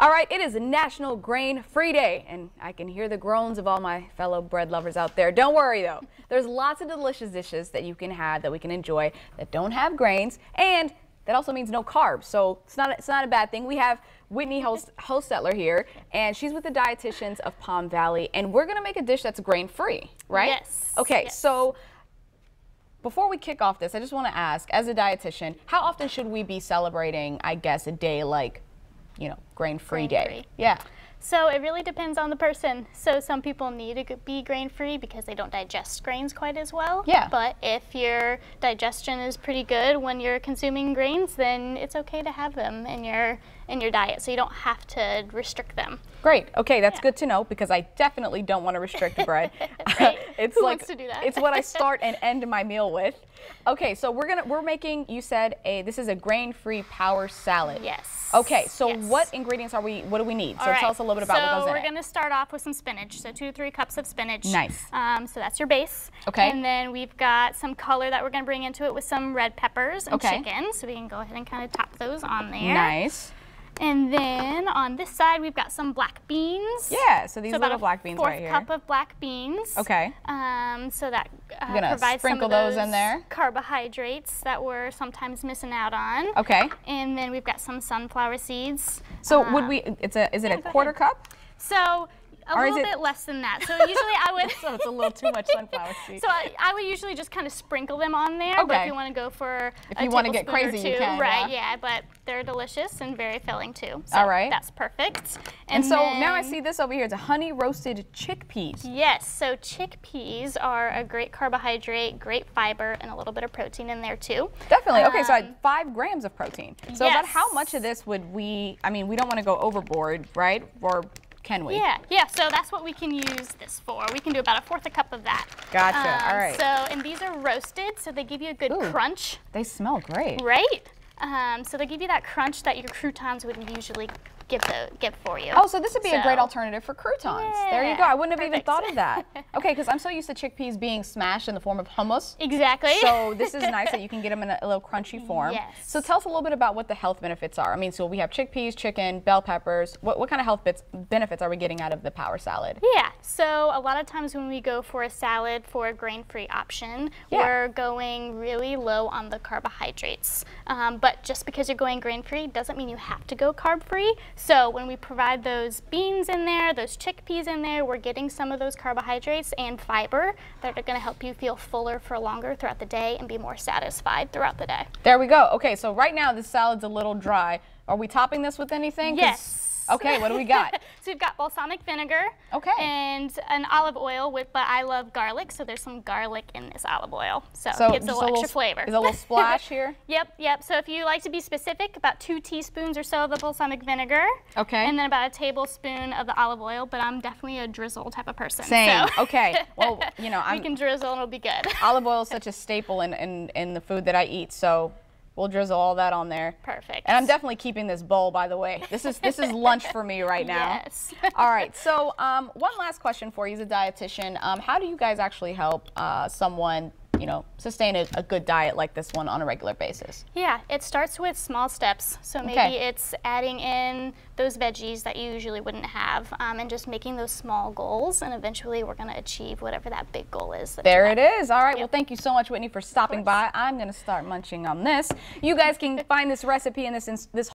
All right, it is a National Grain-Free Day, and I can hear the groans of all my fellow bread lovers out there. Don't worry, though. There's lots of delicious dishes that you can have, that we can enjoy, that don't have grains, and that also means no carbs, so it's not a bad thing. We have Whitney Hochstetler here, and she's with the Dietitians of Palm Valley, and we're going to make a dish that's grain-free, right? Yes. Okay, yes. So before we kick off this, I just want to ask, as a dietitian, how often should we be celebrating, I guess, a day like, you know, grain-free day? Yeah. So it really depends on the person. So some people need to be grain-free because they don't digest grains quite as well. Yeah. But if your digestion is pretty good when you're consuming grains, then it's okay to have them in your diet. So you don't have to restrict them. Great. Okay, that's good to know because I definitely don't want to restrict bread. Right. It's Who like, wants to do that? It's what I start and end my meal with. Okay, so we're making, you said this is a grain-free power salad. Yes. Okay, so yes. what ingredients what do we need? So All right. tell us a little bit about what goes in it. So we're going to start off with some spinach. So 2 to 3 cups of spinach. Nice. So that's your base. Okay. And then we've got some color that we're going to bring into it with some red peppers and okay. chicken. So we can go ahead and kind of top those on there. Nice. And then on this side, we've got some black beans. Yeah, so these little black beans right here. About a 4th cup of black beans. Okay. So that sprinkle provides some of those in there. Carbohydrates that we're sometimes missing out on. Okay. And then we've got some sunflower seeds. So is it a quarter cup? So a little bit less than that. So usually I would. So it's a little too much sunflower seeds. So I would usually just kind of sprinkle them on there. Okay. But if you want to go for if you want to get crazy, you can. Right? Yeah. But they're delicious and very filling too. So all right. That's perfect. And so now I see this over here. It's a honey roasted chickpeas. Yes. So chickpeas are a great carbohydrate, great fiber, and a little bit of protein in there too. Definitely. Okay. So I had 5 grams of protein. So yes. about how much of this would we? I mean, we don't want to go overboard, right? Or can we? Yeah, so that's what we can use this for. We can do about a 4th cup of that. Gotcha, all right. So, and these are roasted, so they give you a good crunch. They smell great. Right? So they give you that crunch that your croutons would usually give for you. Oh, so this would be a great alternative for croutons. Yeah, there you go. I wouldn't have even thought of that. Okay, because I'm so used to chickpeas being smashed in the form of hummus. Exactly. So this is nice that you can get them in a little crunchy form. Yes. So tell us a little bit about what the health benefits are. I mean, so we have chickpeas, chicken, bell peppers. What kind of health benefits are we getting out of the power salad? Yeah, so a lot of times when we go for a salad for a grain-free option, we're going really low on the carbohydrates. But just because you're going grain-free doesn't mean you have to go carb-free. So when we provide those beans in there, those chickpeas in there, we're getting some of those carbohydrates and fiber that are going to help you feel fuller for longer throughout the day and be more satisfied throughout the day. There we go. Okay, so right now this salad's a little dry. Are we topping this with anything? Yes. Okay, what do we got? So we've got balsamic vinegar. Okay. And an olive oil but I love garlic, so there's some garlic in this olive oil. So it gives a little extra flavor. Is a little splash here? Yep. So if you like to be specific, about 2 teaspoons or so of the balsamic vinegar. Okay. And then about a tablespoon of the olive oil, but I'm definitely a drizzle type of person. Same. So. Okay. Well, you know, we can drizzle and it'll be good. Olive oil is such a staple in the food that I eat, so we'll drizzle all that on there. Perfect. And I'm definitely keeping this bowl, by the way. This is lunch for me right now. Yes. All right. So one last question for you as a dietitian. How do you guys actually help someone, you know, sustain a good diet like this one on a regular basis? Yeah, it starts with small steps. So maybe it's adding in those veggies that you usually wouldn't have and just making those small goals, and eventually we're going to achieve whatever that big goal is. There it is. All right. Well, thank you so much, Whitney, for stopping by. I'm going to start munching on this. You guys can find this recipe and this